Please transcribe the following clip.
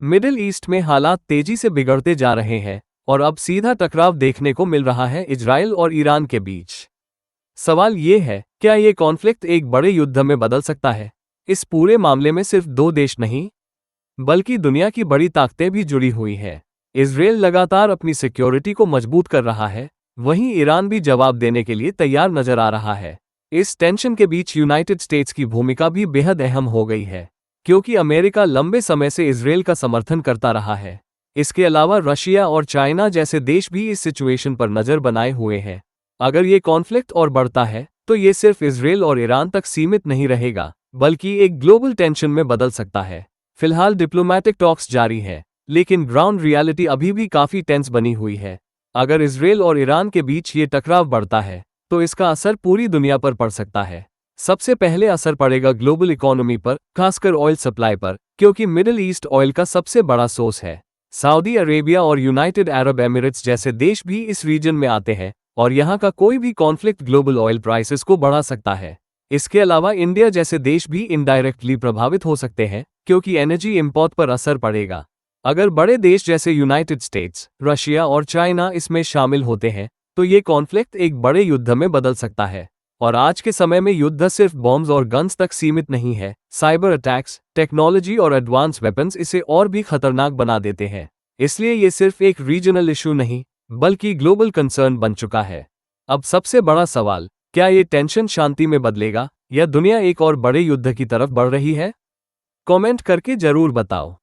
Middle east में हालात तेजी से बिगड़ते जा रहे हैं और अब सीधा टकराव देखने को मिल रहा है इजराइल और ईरान के बीच। सवाल ये है, क्या ये कॉन्फ्लिक्ट एक बड़े युद्ध में बदल सकता है? इस पूरे मामले में सिर्फ दो देश नहीं, बल्कि दुनिया की बड़ी ताकतें भी जुड़ी हुई हैं। इजराइल लगातार अपनी सिक्योरिटी को मजबूत कर रहा है, वहीं ईरान भी जवाब देने के लिए तैयार नजर आ रहा है। इस टेंशन के बीच यूनाइटेड स्टेट्स की भूमिका भी बेहद अहम हो गई है, क्योंकि अमेरिका लंबे समय से इजराइल का समर्थन करता रहा है। इसके अलावा रशिया और चाइना जैसे देश भी इस सिचुएशन पर नजर बनाए हुए हैं। अगर ये कॉन्फ्लिक्ट और बढ़ता है, तो ये सिर्फ इजराइल और ईरान तक सीमित नहीं रहेगा, बल्कि एक ग्लोबल टेंशन में बदल सकता है। फिलहाल डिप्लोमैटिक टॉक्स जारी है, लेकिन ग्राउंड रियलिटी अभी भी काफी टेंस बनी हुई है। अगर इजराइल और ईरान के बीच ये टकराव बढ़ता है, तो इसका असर पूरी दुनिया पर पड़ सकता है। सबसे पहले असर पड़ेगा ग्लोबल इकोनॉमी पर, खासकर ऑयल सप्लाई पर, क्योंकि मिडिल ईस्ट ऑयल का सबसे बड़ा सोर्स है। सऊदी अरेबिया और यूनाइटेड अरब एमिरेट्स जैसे देश भी इस रीजन में आते हैं और यहाँ का कोई भी कॉन्फ्लिक्ट ग्लोबल ऑयल प्राइसेस को बढ़ा सकता है। इसके अलावा इंडिया जैसे देश भी इनडायरेक्टली प्रभावित हो सकते हैं, क्योंकि एनर्जी इंपोर्ट पर असर पड़ेगा। अगर बड़े देश जैसे यूनाइटेड स्टेट्स, रशिया और चाइना इसमें शामिल होते हैं, तो ये कॉन्फ्लिक्ट एक बड़े युद्ध में बदल सकता है। और आज के समय में युद्ध सिर्फ बॉम्ब्स और गन्स तक सीमित नहीं है। साइबर अटैक्स, टेक्नोलॉजी और एडवांस वेपन्स इसे और भी खतरनाक बना देते हैं। इसलिए ये सिर्फ एक रीजनल इशू नहीं, बल्कि ग्लोबल कंसर्न बन चुका है। अब सबसे बड़ा सवाल, क्या ये टेंशन शांति में बदलेगा या दुनिया एक और बड़े युद्ध की तरफ बढ़ रही है? कमेंट करके जरूर बताओ।